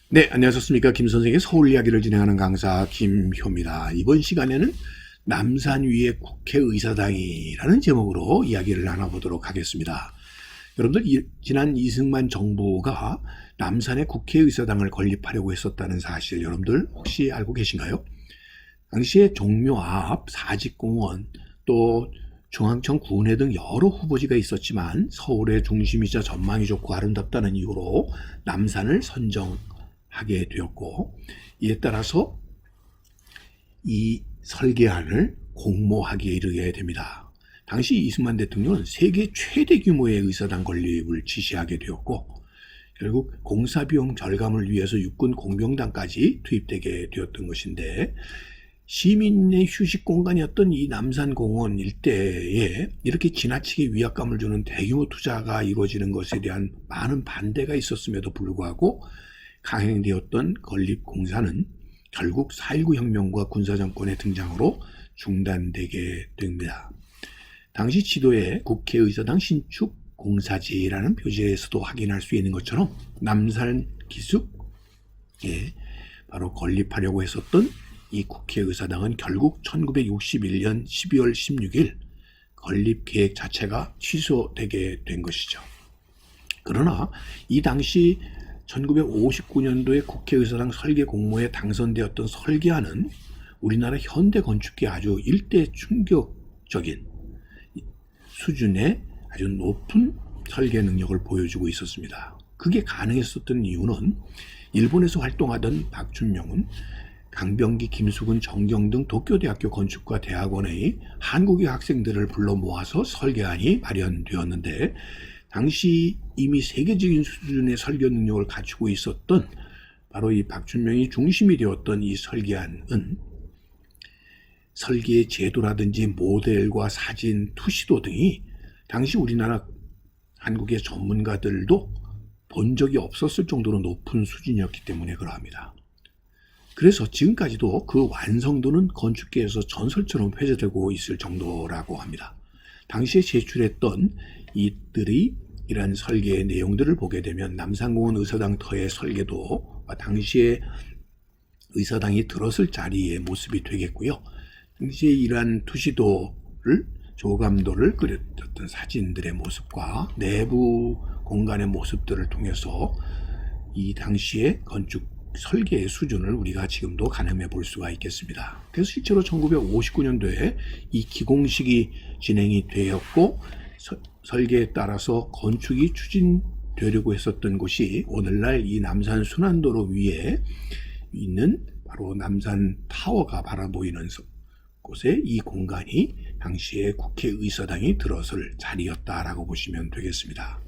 네, 안녕하셨습니까. 김 선생의 서울 이야기를 진행하는 강사 김효입니다. 이번 시간에는 남산 위의 국회의사당이라는 제목으로 이야기를 나눠보도록 하겠습니다. 여러분들, 지난 이승만 정부가 남산에 국회의사당을 건립하려고 했었다는 사실 여러분들 혹시 알고 계신가요? 당시에 종묘 앞 사직공원 또 중앙청 구은회 등 여러 후보지가 있었지만 서울의 중심이자 전망이 좋고 아름답다는 이유로 남산을 선정하게 되었고, 이에 따라서 이 설계안을 공모하기에 이르게 됩니다. 당시 이승만 대통령은 세계 최대 규모의 의사당 건립을 지시하게 되었고, 결국 공사비용 절감을 위해서 육군 공병단까지 투입되게 되었던 것인데, 시민의 휴식 공간이었던 이 남산공원 일대에 이렇게 지나치게 위압감을 주는 대규모 투자가 이루어지는 것에 대한 많은 반대가 있었음에도 불구하고 강행되었던 건립 공사는 결국 4.19 혁명과 군사정권의 등장으로 중단되게 됩니다. 당시 지도에 국회의사당 신축 공사지라는 표지에서도 확인할 수 있는 것처럼 남산 기슭에 바로 건립하려고 했었던 이 국회의사당은 결국 1961년 12월 16일 건립 계획 자체가 취소되게 된 것이죠. 그러나 이 당시 1959년도에 국회의사당 설계 공모에 당선되었던 설계안은 우리나라 현대 건축계에 아주 일대 충격적인 수준의 아주 높은 설계 능력을 보여주고 있었습니다. 그게 가능했었던 이유는 일본에서 활동하던 박춘명은 강병기, 김수근, 정경 등 도쿄대학교 건축과 대학원의 한국의 학생들을 불러 모아서 설계안이 마련되었는데, 당시 이미 세계적인 수준의 설계 능력을 갖추고 있었던 바로 이 박춘명이 중심이 되었던 이 설계안은 설계의 제도라든지 모델과 사진, 투시도 등이 당시 우리나라 한국의 전문가들도 본 적이 없었을 정도로 높은 수준이었기 때문에 그러합니다. 그래서 지금까지도 그 완성도는 건축계에서 전설처럼 회자되고 있을 정도라고 합니다. 당시에 제출했던 이들이 이러한 설계의 내용들을 보게 되면 남산공원 의사당터의 설계도 당시에 의사당이 들었을 자리의 모습이 되겠고요. 당시에 이러한 투시도를 조감도를 그렸던 사진들의 모습과 내부 공간의 모습들을 통해서 이 당시의 건축 설계의 수준을 우리가 지금도 가늠해 볼 수가 있겠습니다. 그래서 실제로 1959년도에 이 기공식이 진행이 되었고, 설계에 따라서 건축이 추진되려고 했었던 곳이 오늘날 이 남산 순환도로 위에 있는 바로 남산 타워가 바라보이는 곳에 이 공간이 당시에 국회의사당이 들어설 자리였다라고 보시면 되겠습니다.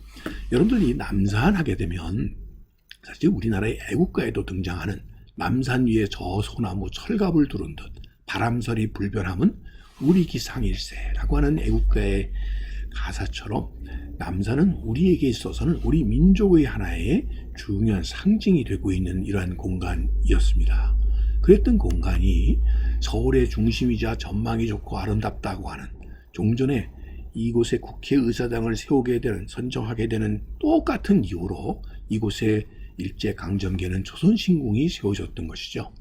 여러분들, 이 남산 하게 되면 사실 우리나라의 애국가에도 등장하는 남산 위에 저 소나무 철갑을 두른 듯 바람설이 불변함은 우리 기상일세라고 하는 애국가의 가사처럼 남산은 우리에게 있어서는 우리 민족의 하나의 중요한 상징이 되고 있는 이러한 공간이었습니다. 그랬던 공간이 서울의 중심이자 전망이 좋고 아름답다고 하는 종전에 이곳에 국회의사당을 세우게 되는, 선정하게 되는 똑같은 이유로 이곳에 일제강점기에는 조선신궁이 세워졌던 것이죠.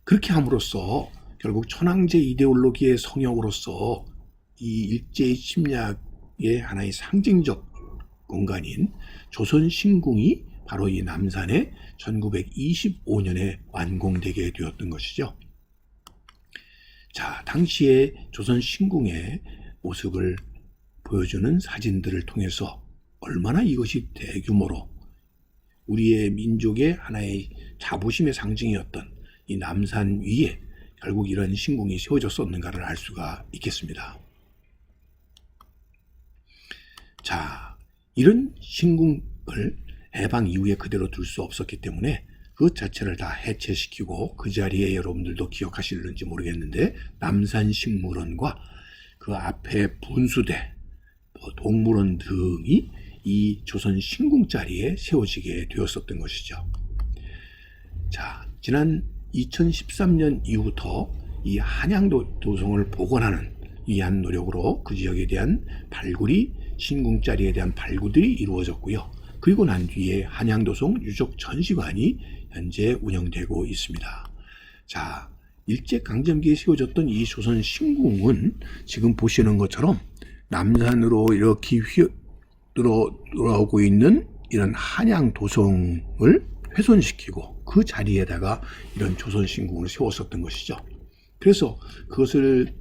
그렇게 함으로써 결국 천황제 이데올로기의 성역으로서 이 일제의 침략의 하나의 상징적 공간인 조선신궁이 바로 이 남산에 1925년에 완공되게 되었던 것이죠. 자, 당시에 조선신궁의 모습을 보여주는 사진들을 통해서 얼마나 이것이 대규모로 우리의 민족의 하나의 자부심의 상징이었던 이 남산 위에 결국 이런 신궁이 세워졌었는가를 알 수가 있겠습니다. 자, 이런 신궁을 해방 이후에 그대로 둘 수 없었기 때문에 그 자체를 다 해체시키고, 그 자리에 여러분들도 기억하실는지 모르겠는데 남산식물원과 그 앞에 분수대, 동물원 등이 이 조선 신궁 자리에 세워지게 되었었던 것이죠. 자, 지난 2013년 이후부터 이 한양도 도성을 복원하는 위한 노력으로 그 지역에 대한 발굴이, 신궁 자리에 대한 발굴들이 이루어졌고요. 그리고 난 뒤에 한양도성 유적 전시관이 현재 운영되고 있습니다. 자, 일제강점기에 세워졌던 이 조선 신궁은 지금 보시는 것처럼 남산으로 이렇게 돌아오고 있는 이런 한양도성을 훼손시키고 그 자리에다가 이런 조선 신궁을 세웠었던 것이죠. 그래서 그것을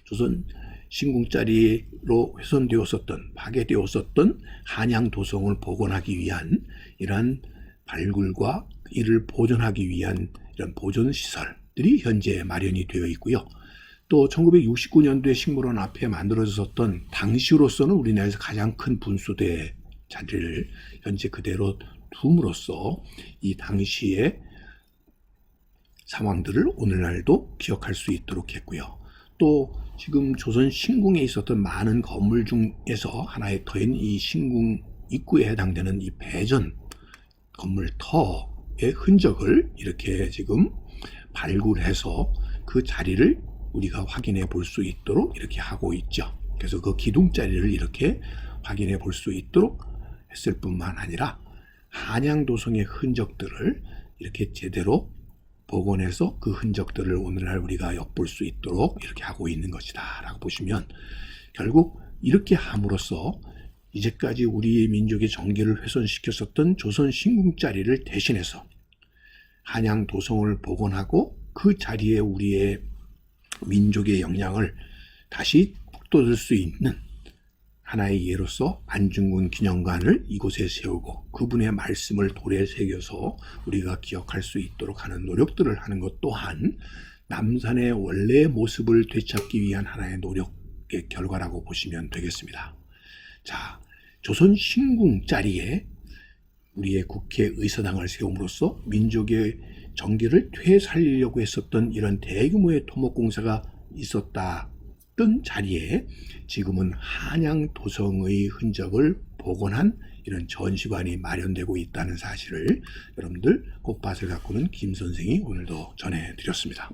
조선 신궁자리로 훼손되었었던, 파괴되었었던 한양도성을 복원하기 위한 이러한 발굴과 이를 보존하기 위한 이런 보존시설들이 현재 마련이 되어 있고요. 또 1969년도에 식물원 앞에 만들어졌던 당시로서는 우리나라에서 가장 큰 분수대 자리를 현재 그대로 둠으로써 이 당시의 상황들을 오늘날도 기억할 수 있도록 했고요. 또 지금 조선 신궁에 있었던 많은 건물 중에서 하나의 터인 이 신궁 입구에 해당되는 이 배전 건물 터의 흔적을 이렇게 지금 발굴해서 그 자리를 우리가 확인해 볼 수 있도록 이렇게 하고 있죠. 그래서 그 기둥 자리를 이렇게 확인해 볼 수 있도록 했을 뿐만 아니라 한양도성의 흔적들을 이렇게 제대로 복원해서 그 흔적들을 오늘날 우리가 엿볼 수 있도록 이렇게 하고 있는 것이다 라고 보시면, 결국 이렇게 함으로써 이제까지 우리의 민족의 정기를 훼손시켰었던 조선 신궁자리를 대신해서 한양도성을 복원하고 그 자리에 우리의 민족의 역량을 다시 북돋을 수 있는 하나의 예로서 안중근 기념관을 이곳에 세우고 그분의 말씀을 돌에 새겨서 우리가 기억할 수 있도록 하는 노력들을 하는 것 또한 남산의 원래의 모습을 되찾기 위한 하나의 노력의 결과라고 보시면 되겠습니다. 자, 조선 신궁 자리에 우리의 국회의사당을 세움으로써 민족의 정기를 되살리려고 했었던 이런 대규모의 토목공사가 있었던 자리에 지금은 한양도성의 흔적을 복원한 이런 전시관이 마련되고 있다는 사실을 여러분들 꽃밭을 가꾸는 김 선생이 오늘도 전해드렸습니다.